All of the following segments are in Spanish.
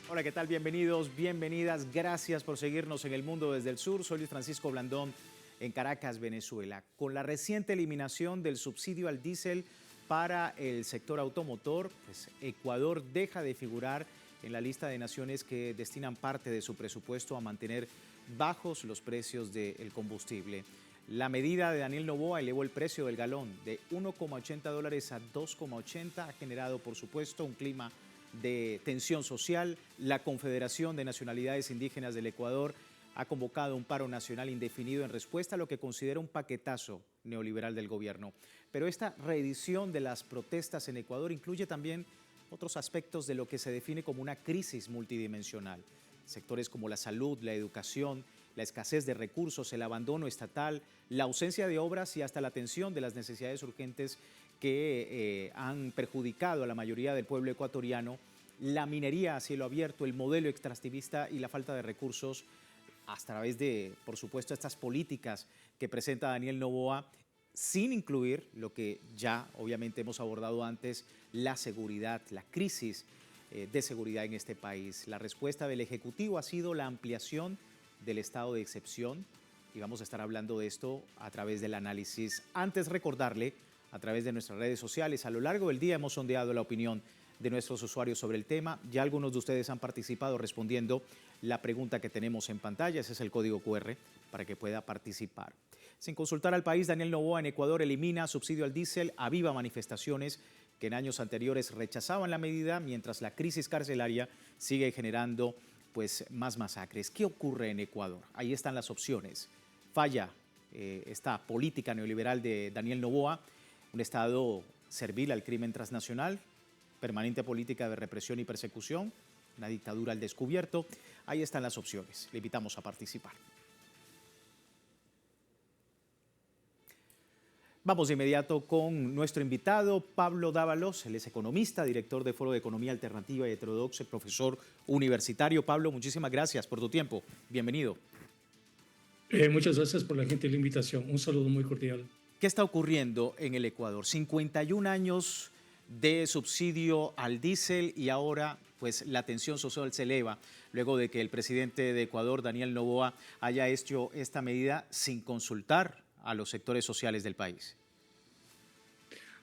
Hola, ¿qué tal? Bienvenidos, bienvenidas. Gracias por seguirnos en El Mundo desde el Sur. Soy Luis Francisco Blandón en Caracas, Venezuela. Con la reciente eliminación del subsidio al diésel para el sector automotor, pues Ecuador deja de figurar en la lista de naciones que destinan parte de su presupuesto a mantener bajos los precios del combustible. La medida de Daniel Noboa elevó el precio del galón de $1,80 a $2,80. Ha generado, por supuesto, un clima de tensión social. La Confederación de Nacionalidades Indígenas del Ecuador ha convocado un paro nacional indefinido en respuesta a lo que considera un paquetazo neoliberal del gobierno. Pero esta reedición de las protestas en Ecuador incluye también otros aspectos de lo que se define como una crisis multidimensional. Sectores como la salud, la educación, la escasez de recursos, el abandono estatal, la ausencia de obras y hasta la atención de las necesidades urgentes que han perjudicado a la mayoría del pueblo ecuatoriano, la minería a cielo abierto, el modelo extractivista y la falta de recursos a través de, por supuesto, estas políticas que presenta Daniel Noboa, sin incluir lo que ya obviamente hemos abordado antes, la seguridad, la crisis de seguridad en este país. La respuesta del Ejecutivo ha sido la ampliación del estado de excepción y vamos a estar hablando de esto a través del análisis. Antes recordarle, a través de nuestras redes sociales, a lo largo del día hemos sondeado la opinión de nuestros usuarios sobre el tema. Ya algunos de ustedes han participado respondiendo la pregunta que tenemos en pantalla. Ese es el código QR para que pueda participar. Sin consultar al país, Daniel Noboa en Ecuador elimina subsidio al diésel, aviva manifestaciones que en años anteriores rechazaban la medida, mientras la crisis carcelaria sigue generando más masacres. ¿Qué ocurre en Ecuador? Ahí están las opciones. Falla esta política neoliberal de Daniel Noboa, un Estado servil al crimen transnacional, permanente política de represión y persecución, una dictadura al descubierto. Ahí están las opciones. Le invitamos a participar. Vamos de inmediato con nuestro invitado, Pablo Dávalos. Él es economista, director de Foro de Economía Alternativa y Heterodoxa, profesor universitario. Pablo, muchísimas gracias por tu tiempo. Bienvenido. Muchas gracias por la gentil invitación. Un saludo muy cordial. ¿Qué está ocurriendo en el Ecuador? 51 años de subsidio al diésel y ahora pues la tensión social se eleva luego de que el presidente de Ecuador, Daniel Noboa, haya hecho esta medida sin consultar a los sectores sociales del país.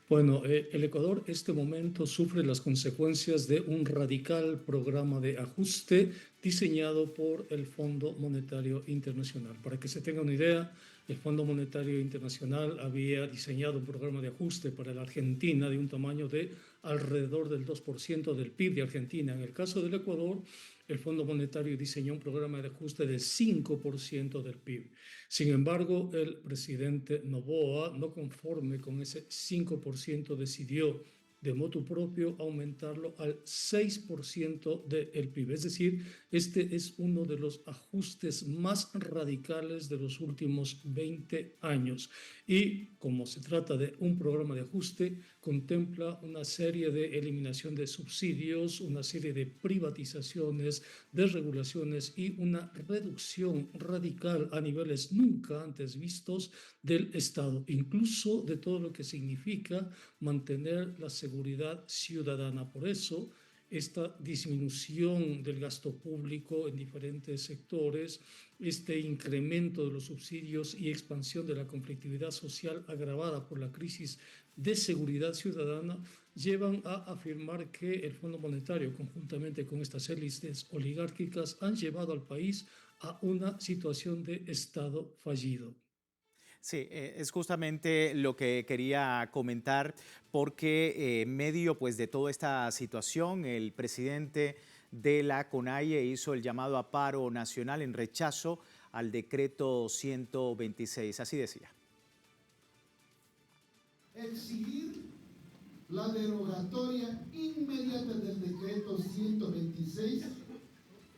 Bueno, el Ecuador este momento sufre las consecuencias de un radical programa de ajuste diseñado por el Fondo Monetario Internacional. Para que se tenga una idea, el Fondo Monetario Internacional había diseñado un programa de ajuste para la Argentina de un tamaño de alrededor del 2% del PIB de Argentina. En el caso del Ecuador, el Fondo Monetario diseñó un programa de ajuste del 5% del PIB. Sin embargo, el presidente Noboa, no conforme con ese 5%, decidió de motu propio aumentarlo al 6% del PIB. Es decir, este es uno de los ajustes más radicales de los últimos 20 años. Y como se trata de un programa de ajuste, contempla una serie de eliminación de subsidios, una serie de privatizaciones, desregulaciones y una reducción radical a niveles nunca antes vistos del Estado, incluso de todo lo que significa mantener la seguridad ciudadana. Por eso, esta disminución del gasto público en diferentes sectores, este incremento de los subsidios y expansión de la conflictividad social agravada por la crisis de seguridad ciudadana, llevan a afirmar que el Fondo Monetario, conjuntamente con estas élites oligárquicas, han llevado al país a una situación de Estado fallido. Sí, es justamente lo que quería comentar porque en medio pues, de toda esta situación, el presidente de la CONAIE hizo el llamado a paro nacional en rechazo al decreto 126. Así decía. Exigir la derogatoria inmediata del decreto 126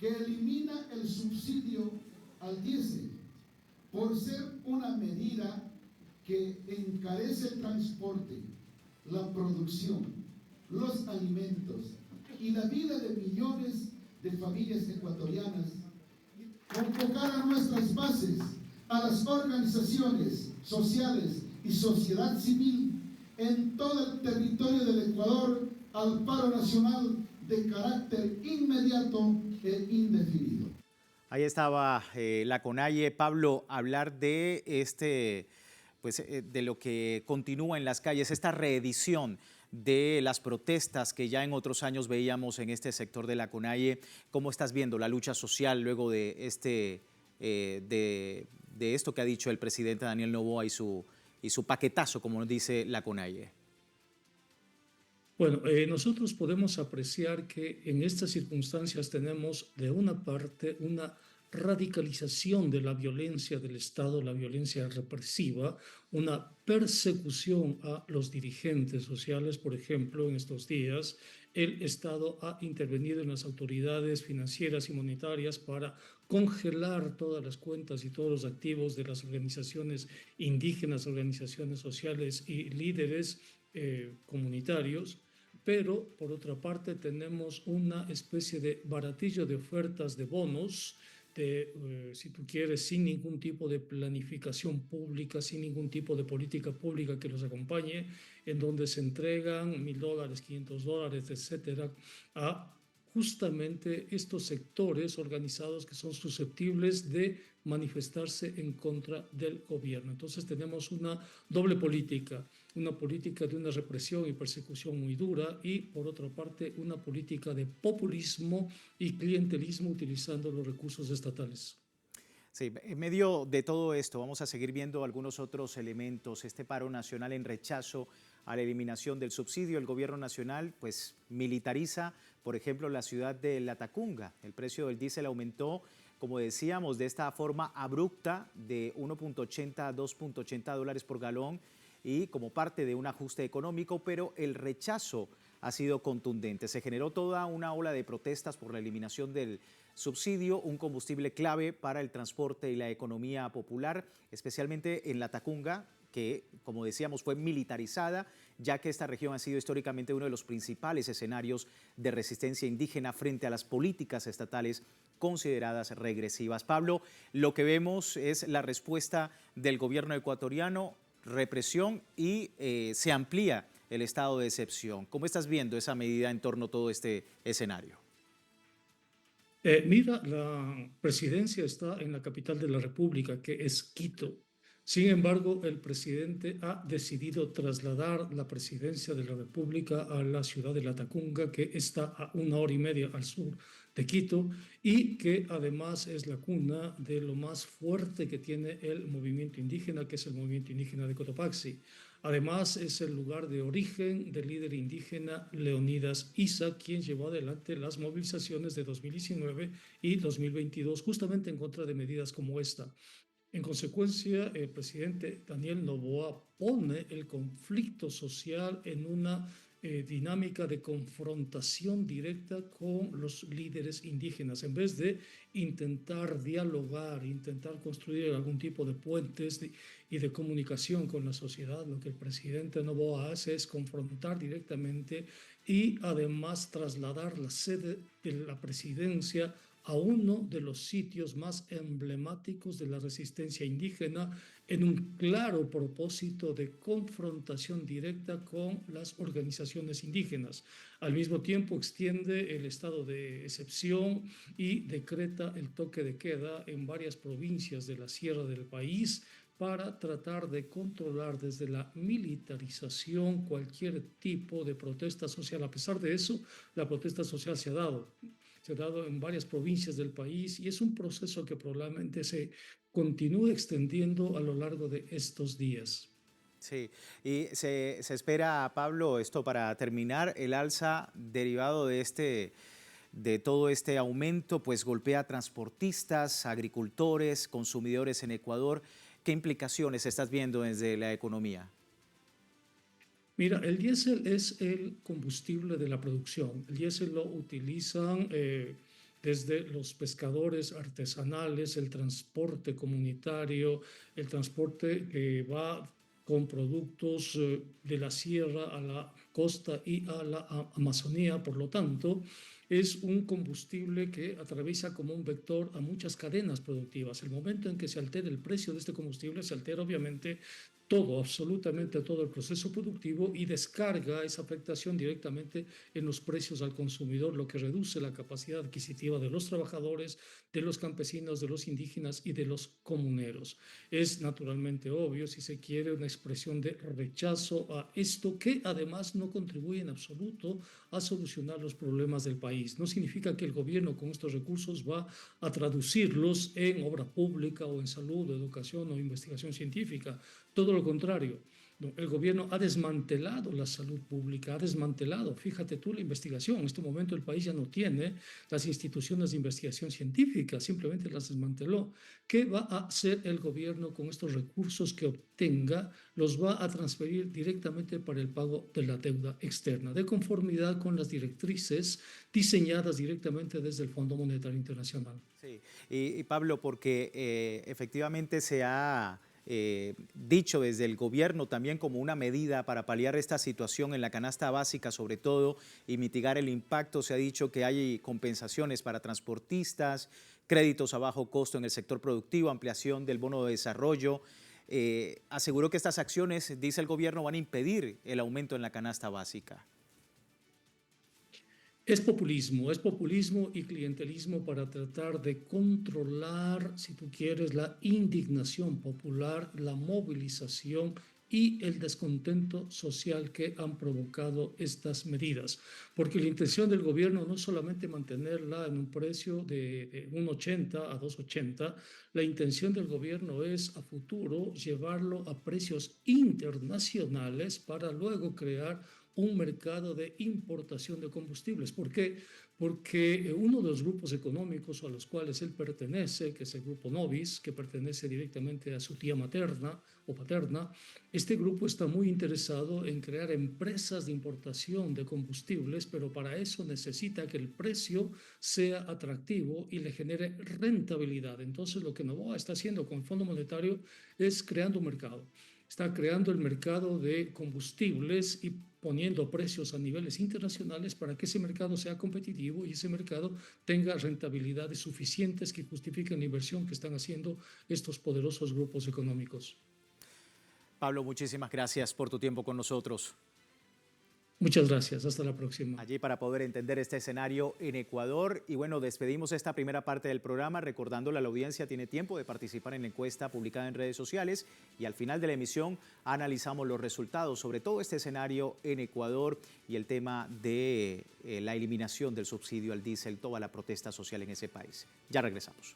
que elimina el subsidio al diésel por ser una medida que encarece el transporte, la producción, los alimentos y la vida de millones de familias ecuatorianas. Convocar a nuestras bases, a las organizaciones sociales y sociedad civil en todo el territorio del Ecuador al paro nacional de carácter inmediato e indefinido. Ahí estaba la CONAIE. Pablo, hablar de de lo que continúa en las calles, esta reedición de las protestas que ya en otros años veíamos en este sector de la CONAIE. ¿Cómo estás viendo la lucha social luego de de esto que ha dicho el presidente Daniel Noboa y su paquetazo, como nos dice la CONAIE? Bueno, nosotros podemos apreciar que en estas circunstancias tenemos de una parte una radicalización de la violencia del Estado, la violencia represiva, una persecución a los dirigentes sociales. Por ejemplo, en estos días el Estado ha intervenido en las autoridades financieras y monetarias para congelar todas las cuentas y todos los activos de las organizaciones indígenas, organizaciones sociales y líderes comunitarios. Pero por otra parte tenemos una especie de baratillo de ofertas de bonos, si tú quieres, sin ningún tipo de planificación pública, sin ningún tipo de política pública que los acompañe, en donde se entregan $1,000, $500, etcétera, a justamente estos sectores organizados que son susceptibles de manifestarse en contra del gobierno. Entonces tenemos una doble política, una política de una represión y persecución muy dura y, por otra parte, una política de populismo y clientelismo utilizando los recursos estatales. Sí, en medio de todo esto vamos a seguir viendo algunos otros elementos. Este paro nacional en rechazo a la eliminación del subsidio. El gobierno nacional pues militariza, por ejemplo, la ciudad de Latacunga. El precio del diésel aumentó, como decíamos, de esta forma abrupta de 1.80 a 2.80 dólares por galón y como parte de un ajuste económico, pero el rechazo ha sido contundente. Se generó toda una ola de protestas por la eliminación del subsidio, un combustible clave para el transporte y la economía popular, especialmente en Latacunga, que, como decíamos, fue militarizada, ya que esta región ha sido históricamente uno de los principales escenarios de resistencia indígena frente a las políticas estatales consideradas regresivas. Pablo, lo que vemos es la respuesta del gobierno ecuatoriano, represión y se amplía el estado de excepción. ¿Cómo estás viendo esa medida en torno a todo este escenario? Mira, la presidencia está en la capital de la República, que es Quito. Sin embargo, el presidente ha decidido trasladar la presidencia de la República a la ciudad de Latacunga, que está a 1 hora y media al sur de Quito y que además es la cuna de lo más fuerte que tiene el movimiento indígena, que es el movimiento indígena de Cotopaxi. Además, es el lugar de origen del líder indígena Leonidas Issa, quien llevó adelante las movilizaciones de 2019 y 2022, justamente en contra de medidas como esta. En consecuencia, el presidente Daniel Noboa pone el conflicto social en una dinámica de confrontación directa con los líderes indígenas. En vez de intentar dialogar, intentar construir algún tipo de puentes y de comunicación con la sociedad, lo que el presidente Noboa hace es confrontar directamente y además trasladar la sede de la presidencia a uno de los sitios más emblemáticos de la resistencia indígena en un claro propósito de confrontación directa con las organizaciones indígenas. Al mismo tiempo extiende el estado de excepción y decreta el toque de queda en varias provincias de la sierra del país para tratar de controlar desde la militarización cualquier tipo de protesta social. A pesar de eso, la protesta social se ha dado en varias provincias del país y es un proceso que probablemente se continúe extendiendo a lo largo de estos días. Sí, y se espera, Pablo, esto para terminar, el alza derivado de todo este aumento, pues golpea a transportistas, agricultores, consumidores en Ecuador. ¿Qué implicaciones estás viendo desde la economía? Mira, el diésel es el combustible de la producción. El diésel lo utilizan desde los pescadores artesanales, el transporte comunitario, el transporte que va con productos de la sierra a la costa y a la Amazonía. Por lo tanto, es un combustible que atraviesa como un vector a muchas cadenas productivas. El momento en que se altera el precio de este combustible, se altera obviamente todo, absolutamente todo el proceso productivo y descarga esa afectación directamente en los precios al consumidor, lo que reduce la capacidad adquisitiva de los trabajadores, de los campesinos, de los indígenas y de los comuneros. Es naturalmente obvio, si se quiere, una expresión de rechazo a esto que además no contribuye en absoluto a solucionar los problemas del país. No significa que el gobierno con estos recursos va a traducirlos en obra pública o en salud, educación o investigación científica. Todo lo contrario. El gobierno ha desmantelado la salud pública, ha desmantelado, fíjate tú, la investigación. En este momento el país ya no tiene las instituciones de investigación científica, simplemente las desmanteló. ¿Qué va a hacer el gobierno con estos recursos que obtenga? Los va a transferir directamente para el pago de la deuda externa, de conformidad con las directrices diseñadas directamente desde el Fondo Monetario Internacional. Sí, y Pablo, porque efectivamente se ha dicho desde el gobierno también como una medida para paliar esta situación en la canasta básica sobre todo y mitigar el impacto, se ha dicho que hay compensaciones para transportistas, créditos a bajo costo en el sector productivo, ampliación del bono de desarrollo. Aseguró que estas acciones, dice el gobierno, van a impedir el aumento en la canasta básica. Es populismo y clientelismo para tratar de controlar, si tú quieres, la indignación popular, la movilización y el descontento social que han provocado estas medidas. Porque la intención del gobierno no es solamente mantenerla en un precio de 1,80 a 2,80, la intención del gobierno es a futuro llevarlo a precios internacionales para luego crear un mercado de importación de combustibles. ¿Por qué? Porque uno de los grupos económicos a los cuales él pertenece, que es el grupo Novis, que pertenece directamente a su tía materna o paterna, este grupo está muy interesado en crear empresas de importación de combustibles, pero para eso necesita que el precio sea atractivo y le genere rentabilidad. Entonces, lo que Novoa está haciendo con el Fondo Monetario es creando un mercado. Está creando el mercado de combustibles y poniendo precios a niveles internacionales para que ese mercado sea competitivo y ese mercado tenga rentabilidades suficientes que justifiquen la inversión que están haciendo estos poderosos grupos económicos. Pablo, muchísimas gracias por tu tiempo con nosotros. Muchas gracias, hasta la próxima. Allí para poder entender este escenario en Ecuador. Y bueno, despedimos esta primera parte del programa recordándole a la audiencia tiene tiempo de participar en la encuesta publicada en redes sociales y al final de la emisión analizamos los resultados sobre todo este escenario en Ecuador y el tema de la eliminación del subsidio al diésel, toda la protesta social en ese país. Ya regresamos.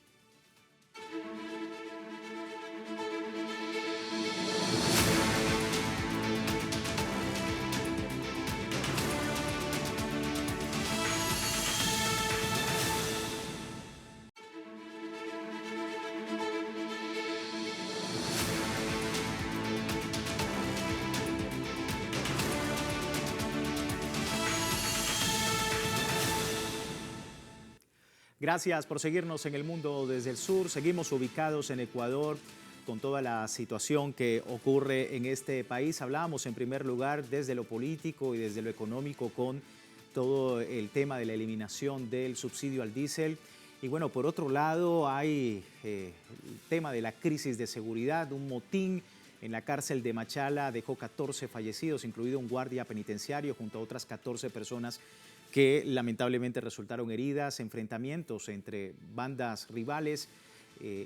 Gracias por seguirnos en El Mundo desde el Sur. Seguimos ubicados en Ecuador con toda la situación que ocurre en este país. Hablábamos en primer lugar desde lo político y desde lo económico con todo el tema de la eliminación del subsidio al diésel. Y bueno, por otro lado hay el tema de la crisis de seguridad, un motín en la cárcel de Machala dejó 14 fallecidos, incluido un guardia penitenciario junto a otras 14 personas que lamentablemente resultaron heridas, enfrentamientos entre bandas rivales,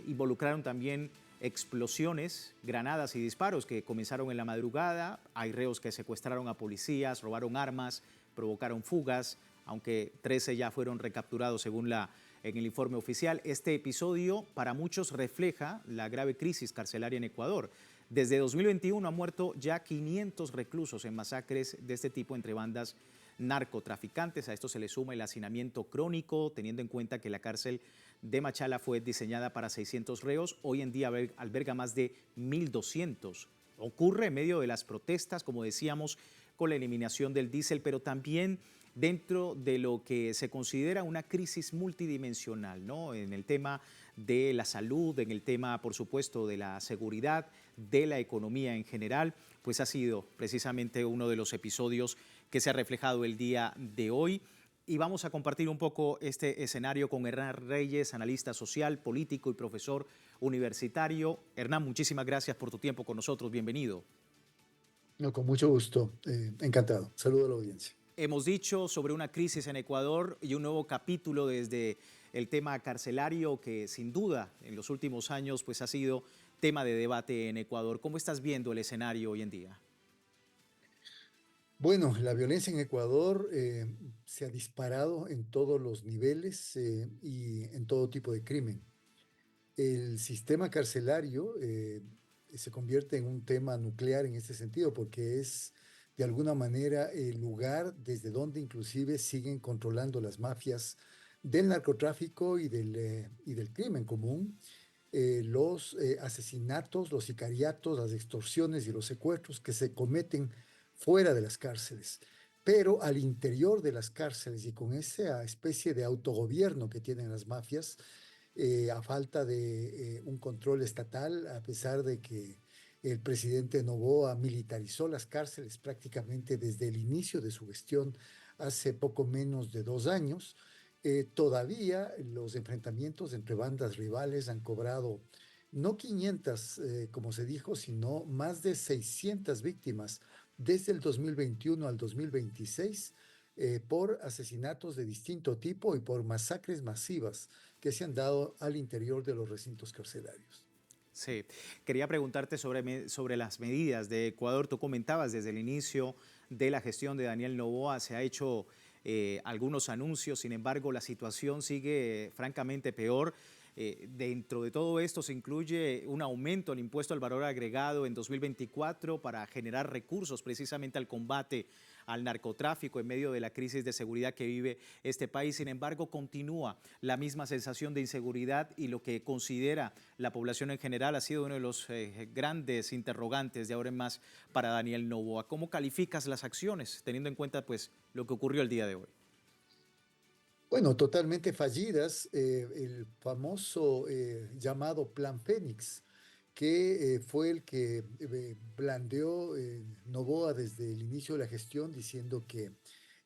involucraron también explosiones, granadas y disparos que comenzaron en la madrugada. Hay reos que secuestraron a policías, robaron armas, provocaron fugas, aunque 13 ya fueron recapturados según en el informe oficial. Este episodio para muchos refleja la grave crisis carcelaria en Ecuador. Desde 2021 han muerto ya 500 reclusos en masacres de este tipo entre bandas narcotraficantes. A esto se le suma el hacinamiento crónico, teniendo en cuenta que la cárcel de Machala fue diseñada para 600 reos. Hoy en día alberga más de 1.200. Ocurre en medio de las protestas, como decíamos, con la eliminación del diésel, pero también dentro de lo que se considera una crisis multidimensional, ¿no? En el tema de la salud, en el tema, por supuesto, de la seguridad, de la economía en general, pues ha sido precisamente uno de los episodios que se ha reflejado el día de hoy. Y vamos a compartir un poco este escenario con Hernán Reyes, analista social, político y profesor universitario. Hernán, muchísimas gracias por tu tiempo con nosotros. Bienvenido. No, con mucho gusto. Encantado. Saludo a la audiencia. Hemos dicho sobre una crisis en Ecuador y un nuevo capítulo desde el tema carcelario que sin duda en los últimos años pues, ha sido tema de debate en Ecuador. ¿Cómo estás viendo el escenario hoy en día? Bueno, la violencia en Ecuador se ha disparado en todos los niveles y en todo tipo de crimen. El sistema carcelario se convierte en un tema nuclear en este sentido porque es de alguna manera el lugar desde donde inclusive siguen controlando las mafias del narcotráfico y del crimen común. Los asesinatos, los sicariatos, las extorsiones y los secuestros que se cometen fuera de las cárceles, pero al interior de las cárceles y con esa especie de autogobierno que tienen las mafias, a falta de un control estatal, a pesar de que el presidente Noboa militarizó las cárceles prácticamente desde el inicio de su gestión hace poco menos de 2 años. Todavía los enfrentamientos entre bandas rivales han cobrado no 500, como se dijo, sino más de 600 víctimas desde el 2021 al 2026 por asesinatos de distinto tipo y por masacres masivas que se han dado al interior de los recintos carcelarios. Sí, quería preguntarte sobre las medidas de Ecuador. Tú comentabas desde el inicio de la gestión de Daniel Noboa, se ha hecho algunos anuncios, sin embargo la situación sigue francamente peor. Dentro de todo esto se incluye un aumento al impuesto al valor agregado en 2024 para generar recursos precisamente al combate al narcotráfico en medio de la crisis de seguridad que vive este país. Sin embargo, continúa la misma sensación de inseguridad y lo que considera la población en general ha sido uno de los grandes interrogantes de ahora en más para Daniel Noboa. ¿Cómo calificas las acciones teniendo en cuenta pues, lo que ocurrió el día de hoy? Bueno, totalmente fallidas. El famoso llamado Plan Fénix, que fue el que blandeó Noboa desde el inicio de la gestión, diciendo que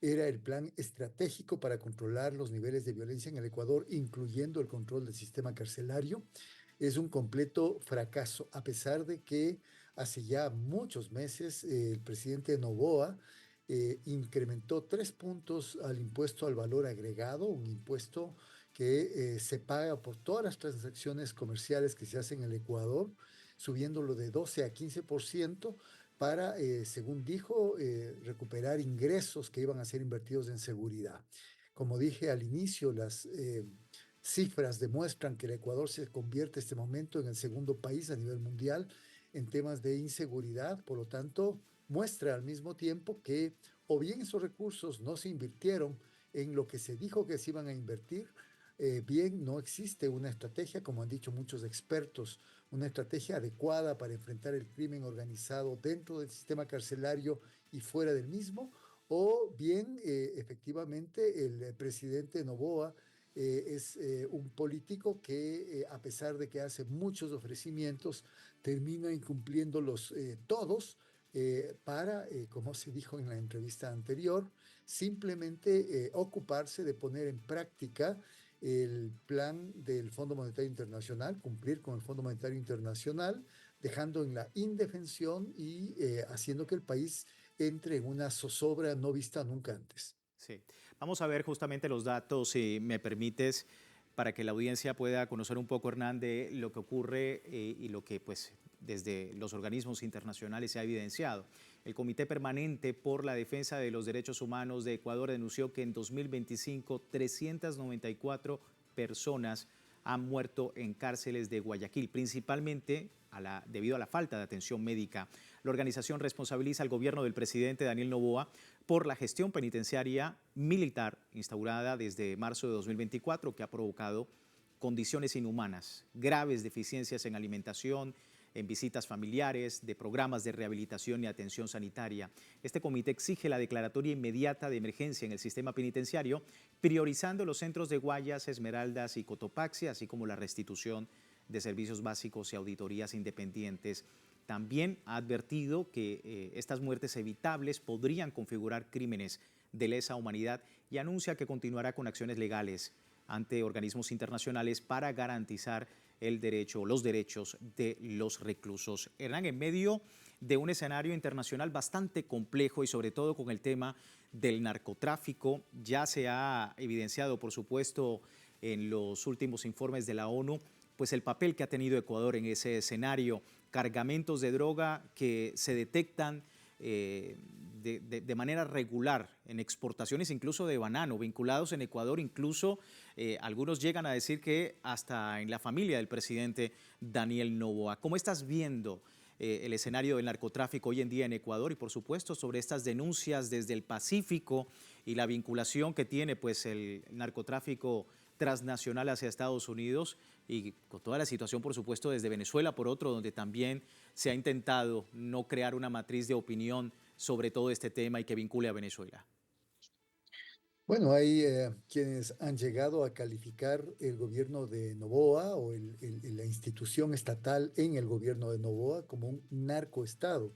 era el plan estratégico para controlar los niveles de violencia en el Ecuador, incluyendo el control del sistema carcelario. Es un completo fracaso, a pesar de que hace ya muchos meses el presidente Noboa incrementó 3 puntos al impuesto al valor agregado, un impuesto que se paga por todas las transacciones comerciales que se hacen en el Ecuador, subiéndolo de 12 a 15% para, según dijo, recuperar ingresos que iban a ser invertidos en seguridad. Como dije al inicio, las cifras demuestran que el Ecuador se convierte en este momento en el segundo país a nivel mundial en temas de inseguridad, por lo tanto, muestra al mismo tiempo que o bien esos recursos no se invirtieron en lo que se dijo que se iban a invertir, bien no existe una estrategia, como han dicho muchos expertos, una estrategia adecuada para enfrentar el crimen organizado dentro del sistema carcelario y fuera del mismo, o bien efectivamente el presidente Noboa es un político que a pesar de que hace muchos ofrecimientos, termina incumpliéndolos todos para, como se dijo en la entrevista anterior, simplemente ocuparse de poner en práctica el plan del Fondo Monetario Internacional, cumplir con el Fondo Monetario Internacional, dejando en la indefensión y haciendo que el país entre en una zozobra no vista nunca antes. Sí, vamos a ver justamente los datos, si me permites, para que la audiencia pueda conocer un poco, Hernán, de lo que ocurre y lo que pues, desde los organismos internacionales se ha evidenciado. El Comité Permanente por la Defensa de los Derechos Humanos de Ecuador denunció que en 2025 394 personas han muerto en cárceles de Guayaquil, principalmente debido a la falta de atención médica. La organización responsabiliza al gobierno del presidente Daniel Noboa por la gestión penitenciaria militar instaurada desde marzo de 2024, que ha provocado condiciones inhumanas, graves deficiencias en alimentación, en visitas familiares, de programas de rehabilitación y atención sanitaria. Este comité exige la declaratoria inmediata de emergencia en el sistema penitenciario, priorizando los centros de Guayas, Esmeraldas y Cotopaxi, así como la restitución de servicios básicos y auditorías independientes. También ha advertido que estas muertes evitables podrían configurar crímenes de lesa humanidad y anuncia que continuará con acciones legales ante organismos internacionales para garantizar los derechos de los reclusos. Hernán, en medio de un escenario internacional bastante complejo y sobre todo con el tema del narcotráfico, ya se ha evidenciado, por supuesto, en los últimos informes de la ONU, pues el papel que ha tenido Ecuador en ese escenario, cargamentos de droga que se detectan de manera regular en exportaciones incluso de banano, vinculados en Ecuador, incluso algunos llegan a decir que hasta en la familia del presidente Daniel Noboa. ¿Cómo estás viendo el escenario del narcotráfico hoy en día en Ecuador y por supuesto sobre estas denuncias desde el Pacífico y la vinculación que tiene pues el narcotráfico transnacional hacia Estados Unidos y con toda la situación, por supuesto, desde Venezuela, por otro, donde también se ha intentado no crear una matriz de opinión sobre todo este tema y que vincule a Venezuela? Bueno, hay quienes han llegado a calificar el gobierno de Noboa o la institución estatal en el gobierno de Noboa como un narcoestado.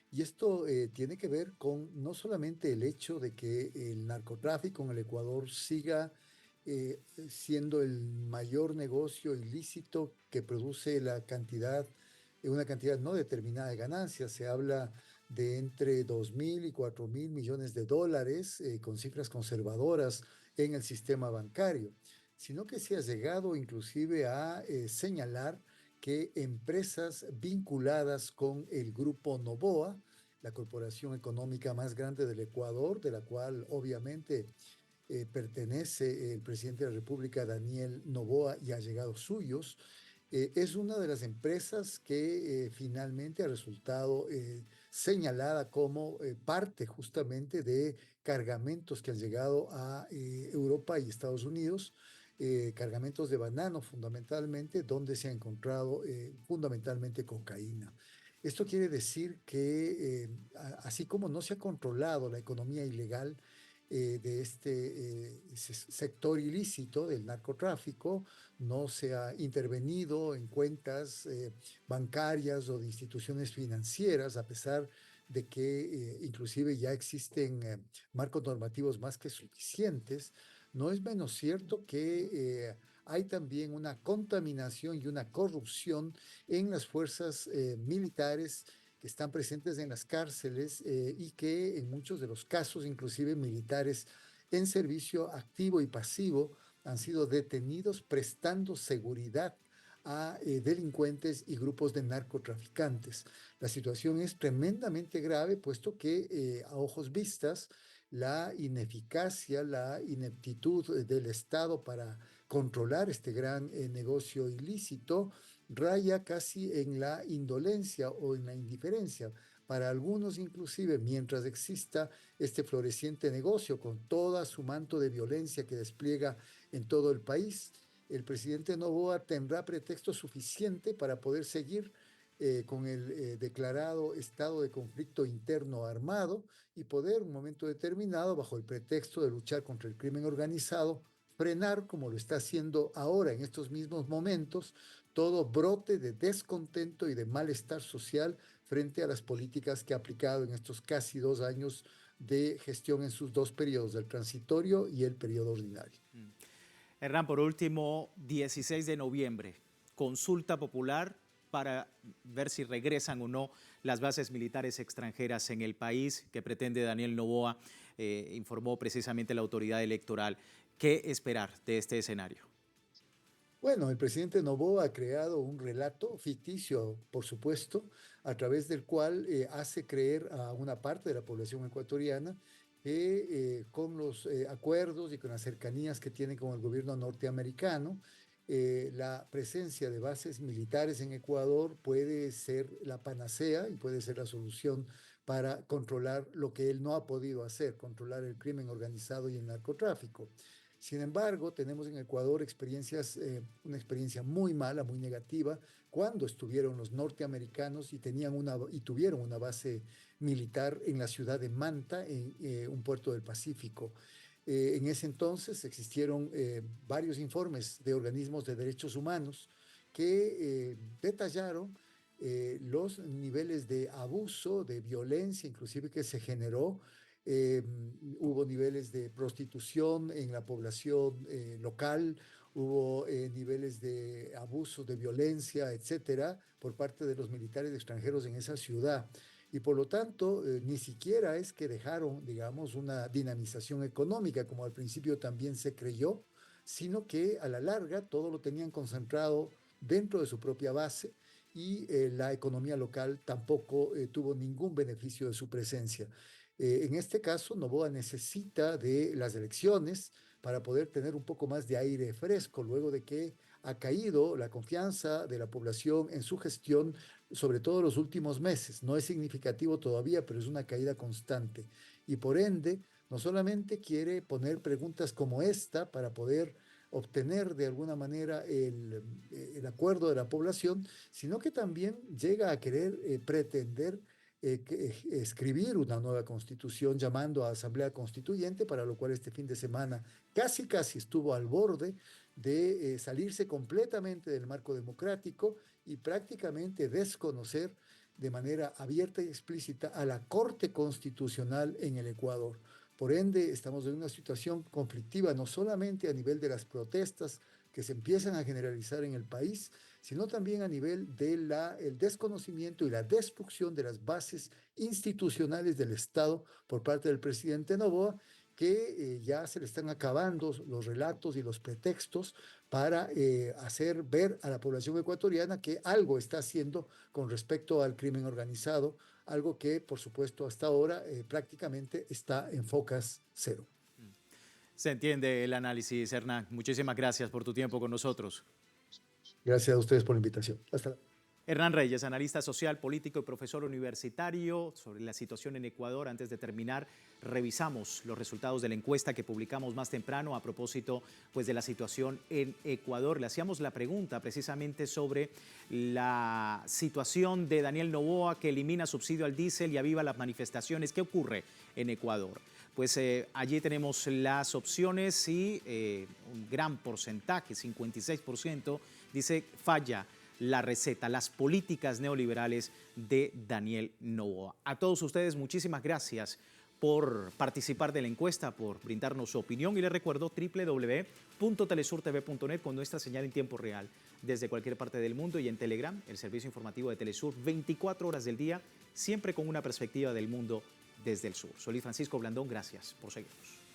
Y esto tiene que ver con no solamente el hecho de que el narcotráfico en el Ecuador siga siendo el mayor negocio ilícito que produce una cantidad no determinada de ganancias. Se habla de entre 2.000 y 4.000 millones de dólares, con cifras conservadoras en el sistema bancario, sino que se ha llegado inclusive a señalar que empresas vinculadas con el grupo Noboa, la corporación económica más grande del Ecuador, de la cual obviamente pertenece el presidente de la República, Daniel Noboa, y allegados suyos, es una de las empresas que finalmente ha resultado señalada como parte justamente de cargamentos que han llegado a Europa y Estados Unidos, cargamentos de banano fundamentalmente, donde se ha encontrado fundamentalmente cocaína. Esto quiere decir que así como no se ha controlado la economía ilegal de este sector ilícito del narcotráfico, no se ha intervenido en cuentas bancarias o de instituciones financieras, a pesar de que inclusive ya existen marcos normativos más que suficientes. No es menos cierto que hay también una contaminación y una corrupción en las fuerzas militares que están presentes en las cárceles y que en muchos de los casos, inclusive militares en servicio activo y pasivo, han sido detenidos prestando seguridad a delincuentes y grupos de narcotraficantes. La situación es tremendamente grave, puesto que a ojos vistas la ineficacia, la ineptitud del Estado para controlar este gran negocio ilícito raya casi en la indolencia o en la indiferencia. Para algunos, inclusive, mientras exista este floreciente negocio con toda su manto de violencia que despliega en todo el país, el presidente Noboa tendrá pretexto suficiente para poder seguir con el declarado estado de conflicto interno armado y poder, en un momento determinado, bajo el pretexto de luchar contra el crimen organizado, frenar, como lo está haciendo ahora en estos mismos momentos, todo brote de descontento y de malestar social frente a las políticas que ha aplicado en estos casi 2 años de gestión en sus dos periodos, el transitorio y el periodo ordinario. Hernán, por último, 16 de noviembre, consulta popular para ver si regresan o no las bases militares extranjeras en el país que pretende Daniel Noboa, informó precisamente la autoridad electoral. ¿Qué esperar de este escenario? Bueno, el presidente Noboa ha creado un relato ficticio, por supuesto, a través del cual hace creer a una parte de la población ecuatoriana que con los acuerdos y con las cercanías que tiene con el gobierno norteamericano, la presencia de bases militares en Ecuador puede ser la panacea y puede ser la solución para controlar lo que él no ha podido hacer, controlar el crimen organizado y el narcotráfico. Sin embargo, tenemos en Ecuador una experiencia muy mala, muy negativa, cuando estuvieron los norteamericanos y tuvieron una base militar en la ciudad de Manta, en un puerto del Pacífico. En ese entonces existieron varios informes de organismos de derechos humanos que detallaron los niveles de abuso, de violencia, inclusive que se generó eh, hubo niveles de prostitución en la población local, hubo niveles de abuso, de violencia, etcétera, por parte de los militares extranjeros en esa ciudad. Y por lo tanto, ni siquiera es que dejaron, digamos, una dinamización económica, como al principio también se creyó, sino que a la larga todo lo tenían concentrado dentro de su propia base y la economía local tampoco tuvo ningún beneficio de su presencia. En este caso, Noboa necesita de las elecciones para poder tener un poco más de aire fresco, luego de que ha caído la confianza de la población en su gestión, sobre todo en los últimos meses. No es significativo todavía, pero es una caída constante. Y por ende, no solamente quiere poner preguntas como esta para poder obtener de alguna manera el acuerdo de la población, sino que también llega a querer pretender escribir una nueva constitución llamando a Asamblea Constituyente, para lo cual este fin de semana casi estuvo al borde de salirse completamente del marco democrático y prácticamente desconocer de manera abierta y explícita a la Corte Constitucional en el Ecuador. Por ende, estamos en una situación conflictiva, no solamente a nivel de las protestas que se empiezan a generalizar en el país, sino también a nivel del desconocimiento y la destrucción de las bases institucionales del Estado por parte del presidente Noboa, que ya se le están acabando los relatos y los pretextos para hacer ver a la población ecuatoriana que algo está haciendo con respecto al crimen organizado, algo que, por supuesto, hasta ahora prácticamente está en focas cero. Se entiende el análisis, Hernán. Muchísimas gracias por tu tiempo con nosotros. Gracias a ustedes por la invitación. Hasta luego. Hernán Reyes, analista social, político y profesor universitario, sobre la situación en Ecuador. Antes de terminar, revisamos los resultados de la encuesta que publicamos más temprano a propósito pues, de la situación en Ecuador. Le hacíamos la pregunta precisamente sobre la situación de Daniel Noboa, que elimina subsidio al diésel y aviva las manifestaciones. ¿Qué ocurre en Ecuador? Pues allí tenemos las opciones y un gran porcentaje, 56%, dice falla la receta, las políticas neoliberales de Daniel Noboa. A todos ustedes, muchísimas gracias por participar de la encuesta, por brindarnos su opinión. Y les recuerdo www.telesurtv.net con nuestra señal en tiempo real desde cualquier parte del mundo, y en Telegram, el servicio informativo de Telesur, 24 horas del día, siempre con una perspectiva del mundo desde el sur. Soy Luis Francisco Blandón, gracias por seguirnos.